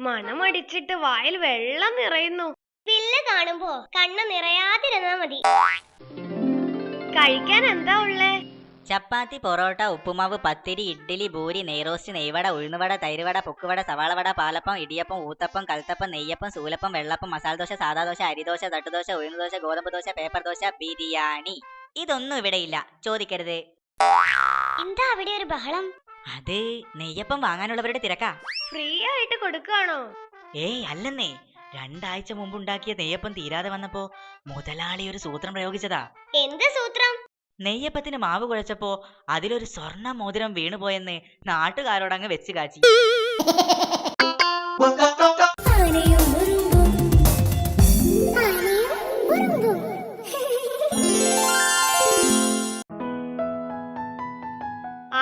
മണമടിച്ചിട്ട് വായിൽ വെള്ളം നിറയുന്നു. വില്ല് കാണുമ്പോ കണ്ണ് നിറയാതിരുന്നാ മതി. കഴിക്കാൻ എന്താ ഉള്ളേ? ചപ്പാത്തി, പൊറോട്ട, ഉപ്പുമാവ്, പത്തിരി, ഇഡ്ഡലി, ഭൂരി, നെയ്റോസ്റ്റ്, നെയ്വട, ഉഴുന്നുവട, തൈരുവട, പൊക്കുവട, സവാളവട, പാലപ്പം, ഇടിയപ്പം, ഊത്തപ്പം, കൽത്തപ്പം, നെയ്യപ്പം, സൂലപ്പം, വെള്ളപ്പം, മസാലദോശ, സാദാദോശ, അരിദോശ, തട്ടുദോശ, ഉഴുന്നുദോശ, ഗോതമ്പ് ദോശ, പേപ്പർ ദോശ, ബിരിയാണി. ഇതൊന്നും ഇവിടെയില്ല, ചോദിക്കരുത്. എന്താ അവിടെ ഒരു ബഹളം? അത് നെയ്യപ്പം വാങ്ങാനുള്ളവരുടെ തിരക്കാ. ഫ്രീ ആയിട്ട് കൊടുക്കാണോ? ഏയ് അല്ലെന്നേ, 2 ആഴ്ച മുമ്പ് ഉണ്ടാക്കിയ നെയ്യപ്പം തീരാതെ വന്നപ്പോ മുതലാളി ഒരു സൂത്രം പ്രയോഗിച്ചതാ. എന്ത് സൂത്രം? നെയ്യപ്പത്തിന് മാവ് കുഴച്ചപ്പോ അതിലൊരു സ്വർണ്ണ മോതിരം വീണുപോയെന്ന് നാട്ടുകാരോടങ്ങ് വെച്ച് കാച്ചി.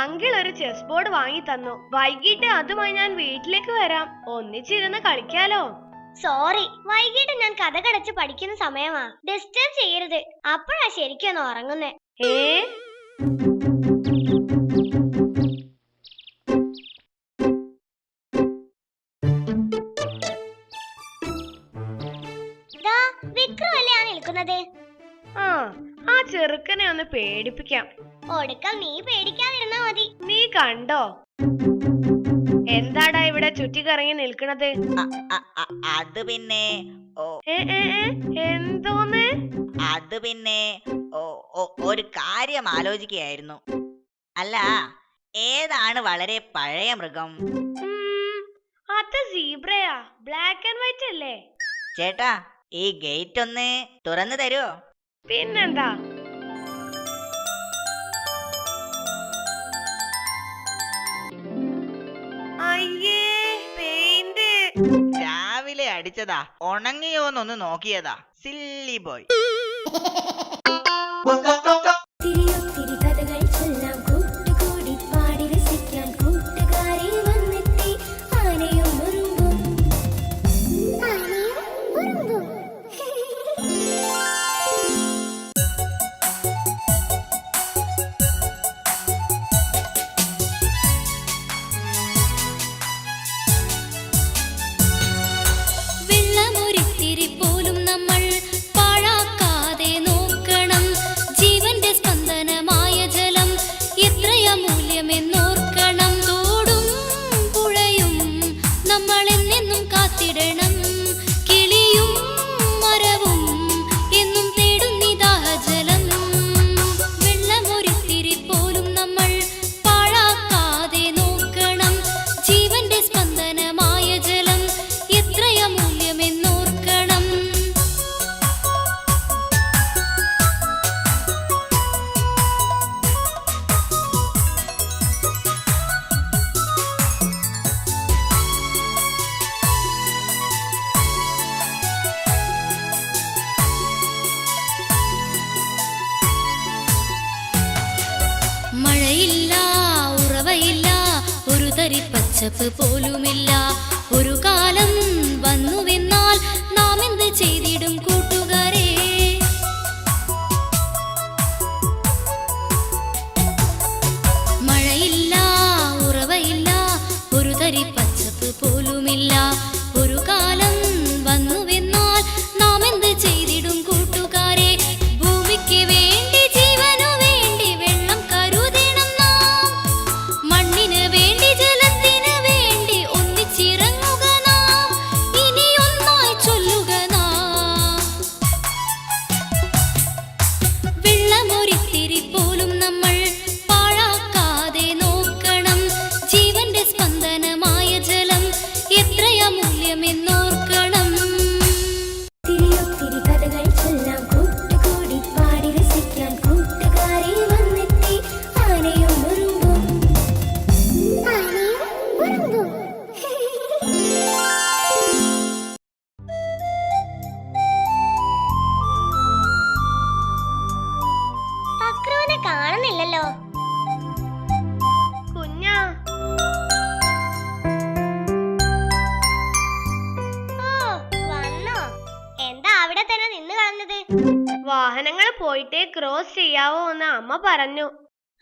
അങ്കിൾ ഒരു ചെസ് ബോർഡ് വാങ്ങി തന്നു. വൈകിട്ട് അതുമായി ഞാൻ വീട്ടിലേക്ക് വരാം. ഒന്നിച്ചിരുന്ന് കളിക്കാലോ. സോറി, വൈകിട്ട് ഞാൻ കഥ കടച്ച് പഠിക്കുന്ന സമയമാ. ഡിസ്റ്റർബ് ചെയ്യരുത്. അപ്പോഴാ ശരിക്കൊന്ന് ഉറങ്ങുന്നേ. വിക്രമല്ലേ ആ നിൽക്കുന്നത്? ആ ചെറുക്കനെ ഒന്ന് പേടിപ്പിക്കാം. ഒടുക്കം നീ പേടിക്കാതിരുന്നാ മതി. നീ കണ്ടോ എന്താടാ ഇവിടെ ചുറ്റിക്കറങ്ങി നിൽക്കണത്? അത് പിന്നെ എന്തോന്ന്? അത് പിന്നെ ഒരു കാര്യം ആലോചിക്കുകയായിരുന്നു. അല്ല, ഏതാണ് വളരെ പഴയ മൃഗം? അത് സീബ്രയാ. ബ്ലാക്ക് ആൻഡ് വൈറ്റ് അല്ലേ? ചേട്ടാ, ഈ ഗേറ്റ് ഒന്ന് തുറന്നു തരുമോ? പിന്നെന്താ. അയ്യേ, പെയിന്റ് രാവിലെ അടിച്ചതാ, ഉണങ്ങിയോന്നൊന്ന് നോക്കിയതാ. Silly boy. പച്ചപ്പ് പോലുമില്ല. ഒരു കാലം വന്നുവെന്നാൽ നാം എന്ത് ചെയ്തിടും കൂട്ടുകാരെ? മഴയില്ല, ഉറവയില്ല, ഒരു തരി പച്ചപ്പ് പോലുമില്ല. ഒരു കാലം വന്നുവെന്നാൽ നാം എന്ത് ചെയ്തിടും കൂട്ടുകാരെ? ഭൂമിക്ക് വേണ്ടി, ജീവനു വേണ്ടി വെള്ളം കരുതണം നാം. മണ്ണിന് വേണ്ടി, ജലത്തിന് വേണ്ടി ഒന്നിച്ചിറങ്ങുക നാം. ഇനി ഒന്നായി ചൊല്ലുക നാം. വെള്ളമൊരിത്തിരി പോലും നമ്മൾ പാഴാക്കാതെ നോക്കണം. ജീവന്റെ സ്പന്ദനമായ ജലം എത്രയ മൂല്യമെന്നോർക്കണം. തിരിയൊത്തിരി കഥകൾ ചൊല്ലാം, കൂട്ടുകൂടി പാടി രസിക്കാൻ കൂട്ടുകാരെ വന്നെത്തി. ആനയും ഉറുമ്പും, ആനയും ഉറുമ്പും. അക്രുവിനെ കാണുന്നില്ലല്ലോ. കുഞ്ഞാ, വന്നോ? എന്താ അവിടെ തന്നെ നിന്ന് കളഞ്ഞത്? വാഹനങ്ങൾ പോയിട്ടേ ക്രോസ് ചെയ്യാവോ എന്ന് അമ്മ പറഞ്ഞു.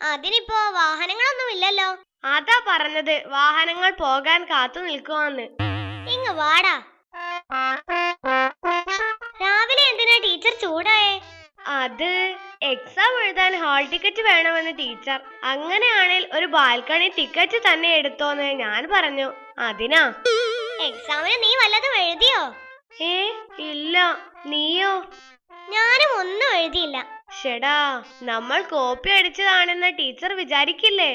അതിനിപ്പോ വാഹനങ്ങളൊന്നും ഇല്ലല്ലോ. അതാ പറഞ്ഞത്, വാഹനങ്ങൾ പോകാൻ കാത്തു നിൽക്കുവാന്ന്. ഇങ്ങ് വാടാ. രാവിലെ എന്തിനാ ടീച്ചർ ചൂടായേ? അത് എക്സാം എഴുതാൻ ഹാൾ ടിക്കറ്റ് വേണമെന്ന് ടീച്ചർ. അങ്ങനെയാണെങ്കിൽ ഒരു ബാൽക്കണി ടിക്കറ്റ് തന്നെ എടുത്തോന്ന് ഞാൻ പറഞ്ഞു. അതിനാ. എക്സാമിന് നീ വല്ലതും എഴുതിയോ? ഇല്ല. നീയോ? ഞാനും ഒന്നും എഴുതിയില്ല. ഷെടാ, നമ്മൾ കോപ്പി അടിച്ചതാണെന്ന് ടീച്ചർ വിചാരിക്കില്ലേ?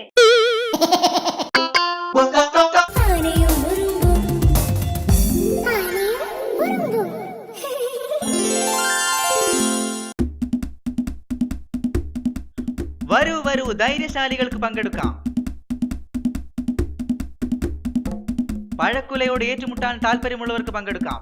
ആനയും ഉറുമ്പും ആനയും ഉറുമ്പും വരൂ വരൂ, ധൈര്യശാലികൾക്ക് പങ്കെടുക്കാം. പഴക്കുലയോട് ഏറ്റുമുട്ടാൻ താല്പര്യമുള്ളവർക്ക് പങ്കെടുക്കാം.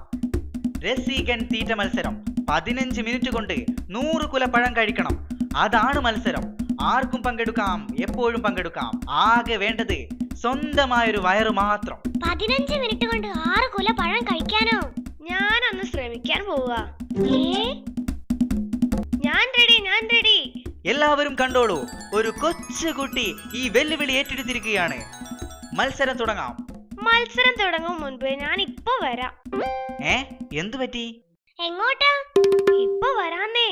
രസികൻ തീറ്റ മത്സരം. 15 മിനിറ്റ് കൊണ്ട് 100 കുല പഴം കഴിക്കണം. അതാണ് മത്സരം. ആർക്കും പങ്കെടുക്കാം, എപ്പോഴും പങ്കെടുക്കാം. ആകെ വേണ്ടത് സ്വന്തമായൊരു വയറ് മാത്രം. 15 മിനിറ്റ് കൊണ്ട് 6 കുല പഴം കഴിക്കാനോ? ഞാനൊന്ന് ശ്രമിക്കാൻ പോവാ. ഞാൻ റെഡി. എല്ലാവരും കണ്ടോളൂ, ഒരു കൊച്ചുകുട്ടി ഈ വെല്ലുവിളി ഏറ്റെടുത്തിരിക്കുകയാണ്. മത്സരം തുടങ്ങാം. മത്സരം തുടങ്ങും മുൻപ് ഞാൻ ഇപ്പൊ വരാം. എന്തു പറ്റി? എങ്ങോട്ടാ? ഇപ്പൊ വരാന്നേ.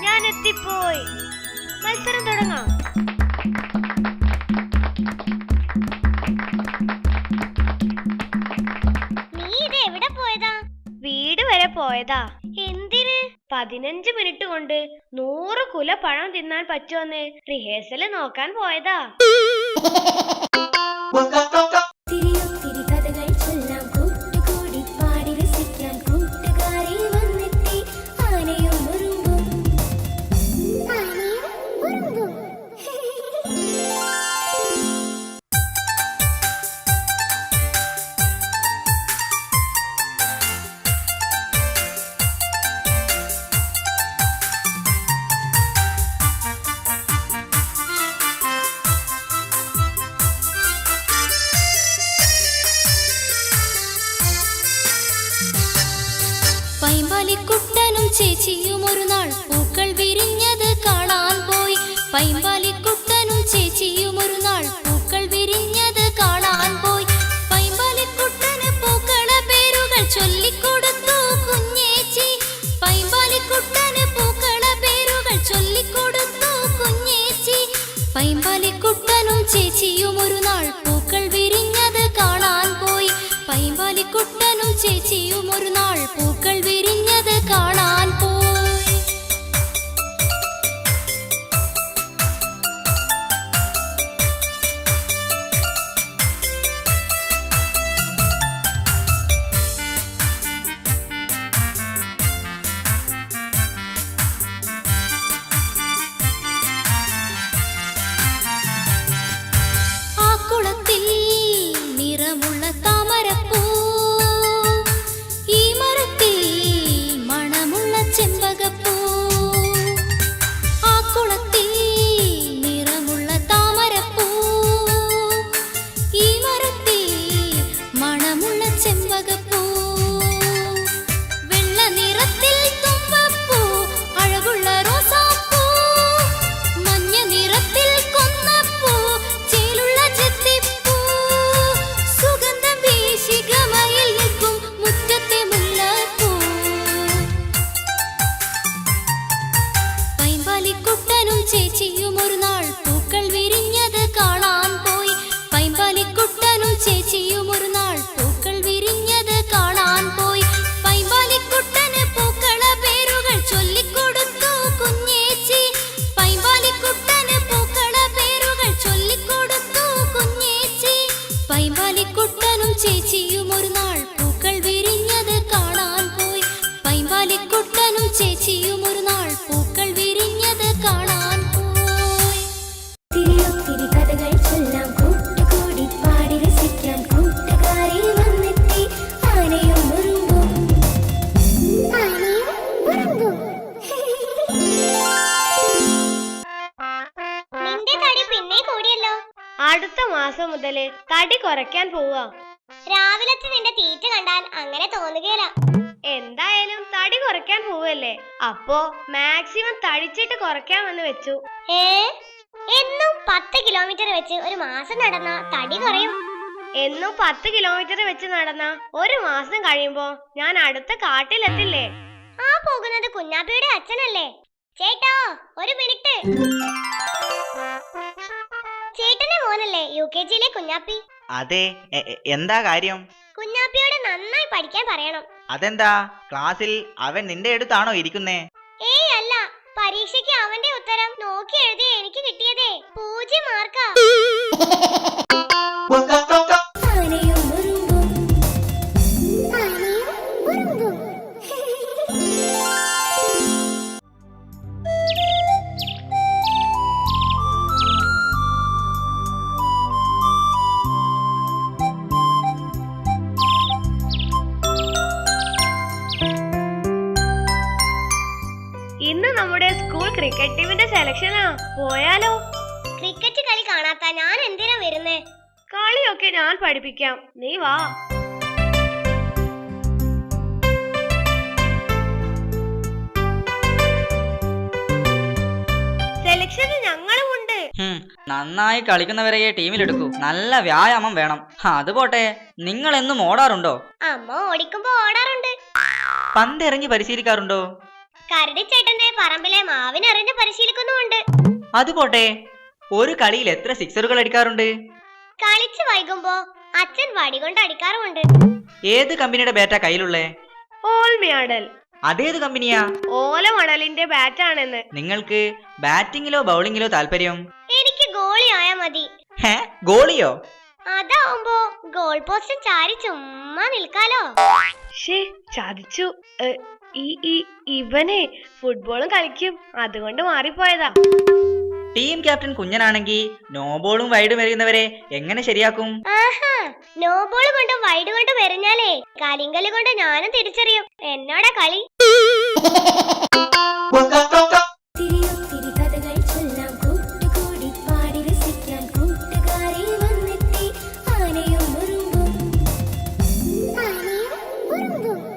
ഞാൻ എത്തിപ്പോയി. മത്സരം തുടങ്ങാം. നീ ഇത് എവിടെ പോയതാ? വീട് വരെ പോയതാ. എന്തിന്? 15 മിനിറ്റ് കൊണ്ട് 100 കുല പഴം തിന്നാൻ പറ്റുമെന്ന് റിഹേഴ്സല് നോക്കാൻ പോയതാ. തിരിയൊത്തിരി കഥകൾ ചൊല്ലാം, കൂട്ടുകൂടി പാടി രസിക്കാൻ കൂട്ടുകാരിൽ വന്നെത്തി. ആനയും ഉറുമ്പും ആനയും ഉറുമ്പും പൈമ്പാലിക്കുട്ടനും ചേച്ചിയും ഒരു നാൾ പൂക്കൾ വിരിഞ്ഞത് കാണാൻ പോയി. പൈമ്പാലിക്കുട്ടനും ചേച്ചിയും ഒരു നാൾ പൂക്കൾ വിരിഞ്ഞത് കാണാൻ പോയി. പൈമ്പാലിക്കുട്ടന് പൂക്കള പേരുകൾ ചൊല്ലിക്കൊടുത്തു കുഞ്ഞേച്ചി. പൈമ്പാലിക്കുട്ടന് പൂക്കള പേരുകൾ ചൊല്ലിക്കൊടുത്തു കുഞ്ഞേച്ചി. പൈമ്പാലിക്കുട്ടനും ചേച്ചിയും ഒരു നാൾ പൂക്കൾ വിരിഞ്ഞത് കാണാൻ പോയി. പൈമ്പാലിക്കുട്ടനും ചേച്ചിയും ഒരു നാൾ പൂക്കൾ വിരിഞ്ഞത് കാണാൻ പോയി. ആ കുളത്തിൽ നിറമുള്ള താമരപ്പൂ, ഈ മരത്തിൽ മണമുള്ള ചെമ്പകപ്പൂ. ആ കുളത്തിൽ നിറമുള്ള താമരപ്പൂ, ഈ മരത്തിൽ മണമുള്ള ചെമ്പകപ്പൂ. വെള്ള നിറത്തിൽ തുമ്പപ്പൂ, അഴകുള്ള റോസാപ്പൂ. മഞ്ഞ നിറത്തിൽ കൊന്നപ്പൂ, ചേലുള്ള ചെത്തിപ്പൂ. സുഗന്ധം വീശി ഗമയിൽ നിൽക്കും മുറ്റത്തെ മുല്ലപ്പൂ. പൈമ്പാലിക്കുട്ടനും ചേച്ചിയും ഒരു നാൾ പൂക്കൾ വിരിഞ്ഞത് കാണാൻ പോയി. പൈമ്പാലിക്കുട്ടനും ചേച്ചിയും ഒരു നാൾ പൂക്കൾ വിരിഞ്ഞത് കാണാൻ പോയി. പൈമ്പാലിക്കുട്ടന് പൂക്കള പേരുകൾ ചൊല്ലിക്കൊടുത്തു കുഞ്ഞേച്ചി. പൈമ്പാലിക്കുട്ടന് പൂക്കള പേരുകൾ ചൊല്ലിക്കൊടുത്തു കുഞ്ഞേച്ചി. പൈമ്പാലിക്കുട്ടനും ചേച്ചിയും ഒരു നാൾ പൂക്കൾ വിരിഞ്ഞത് കാണാൻ പോയി. പൈമ്പാലിക്കുട്ടനും ചേച്ചിയും ഒരു നാൾ പൂക്കൾ വിരിഞ്ഞത് കാണാൻ പോയി. തിരിയൊത്തിരി കഥകൾ ചൊല്ലാം, കൂട്ടുകൂടി പാടി രസിക്കാൻ കൂട്ടുകാരിൽ വന്നെത്തി. ആനയും ഉറുമ്പും ആനയും ഉറുമ്പും നിന്റെ തടി പിന്നെ കൂടിയല്ലോ. അടുത്ത മാസം മുതല് തടി കുറയ്ക്കാൻ പോവാ. രാവിലത്തെ നിന്റെ തീറ്റ കണ്ടാൽ അങ്ങനെ തോന്നുകയില്ല. എന്തായാലും തടി കുറയ്ക്കാൻ പോവല്ലേ, അപ്പോ മാക്സിമം തടിച്ചിട്ട് കുറയ്ക്കാമെന്ന് വെച്ചു. എന്നും 10 കിലോമീറ്റർ വെച്ച് ഒരു മാസം നടന്ന തടി കുറയും. എന്നും 10 കിലോമീറ്റർ വെച്ച് നടന്ന ഒരു മാസം കഴിയുമ്പോ ഞാൻ അടുത്ത കാട്ടിലെത്തില്ലേ? ആ പോകുന്നത് കുഞ്ഞാപ്പിയുടെ അച്ഛനല്ലേ? ചേട്ടാ ഒരു മിനിറ്റ്. ചേട്ടന്റെ മോനല്ലേ UKG-യിലെ കുഞ്ഞാപ്പി? അതെ, എന്താ കാര്യം? കുഞ്ഞാപ്പിയോട് നന്നായി പഠിക്കാൻ പറയണം. അതെന്താ, ക്ലാസ്സിൽ അവൻ നിന്റെ അടുത്താണോ ഇരിക്കുന്നേ? ഏയ് അല്ല, പരീക്ഷയ്ക്ക് അവന്റെ ഉത്തരം നോക്കി എഴുതി എനിക്ക് കിട്ടിയതേ 0 മാർക്കാ. ഇന്ന് നമ്മുടെ സ്കൂൾ ക്രിക്കറ്റ് ടീമിന്റെ സെലക്ഷനാ, പോയാലോ? ക്രിക്കറ്റ് കളി കാണാത്ത ഞാൻ എന്തിനാ വരുന്നേ? കളിയൊക്കെ ഞാൻ പഠിപ്പിക്കാം, നീ വാ. സെലക്ഷന് ഞങ്ങളുമുണ്ട്. നന്നായി കളിക്കുന്നവരെയെ ടീമിലെടുക്കൂ. നല്ല വ്യായാമം വേണം. അത് പോട്ടെ, നിങ്ങൾ എന്നും ഓടാറുണ്ടോ? അമ്മ ഓടിക്കുമ്പോ ഓടാറുണ്ട്. പന്തെറിഞ്ഞ് പരിശീലിക്കാറുണ്ടോ? കരടിച്ചേട്ടന്റെ പറമ്പിലെ മാവിനെറിഞ്ഞ് പരിശീലിക്കുന്നുമുണ്ട്. അതുപോട്ടെ, ഒരു കളിയിൽ എത്ര സിക്സറുകൾ അടിക്കാറുണ്ട്? കളിച്ച് വൈകുമ്പോ അച്ഛൻ വടി കൊണ്ട് അടിക്കാറുമുണ്ട്. ഏത് കമ്പനിയുടെ ബാറ്റാ കയ്യിലുള്ളേ? ഓൾമിയാഡൽ. അതേത് കമ്പനിയാ? ഓലമണലിന്റെ ബാറ്റാണെന്ന്. നിങ്ങൾക്ക് ബാറ്റിങ്ങിലോ ബൗളിങ്ങിലോ താല്പര്യം? എനിക്ക് ഗോളി ആയാ മതി. ഗോളിയോ? അതാവുമ്പോ ഗോൾ പോസ്റ്റ് ചാരി ചുമ്മാ നിൽക്കാലോ. ചതിച്ചു. ഇവനെ ഫുട്ബോളും കളിക്കും, അതുകൊണ്ട് മാറിപ്പോയതാ. ടീം ക്യാപ്റ്റൻ കുഞ്ഞനാണെങ്കിൽ നോ ബോളും വൈഡും എറിയുന്നവരെ എങ്ങനെ ശരിയാക്കും? ആഹാ, നോ ബോൾ കൊണ്ടും വൈഡ് കൊണ്ടും എറിഞ്ഞാലേ കളിങ്കല് കൊണ്ട് ഞാനും തിരിച്ചറിയും എന്നോടാ കളി.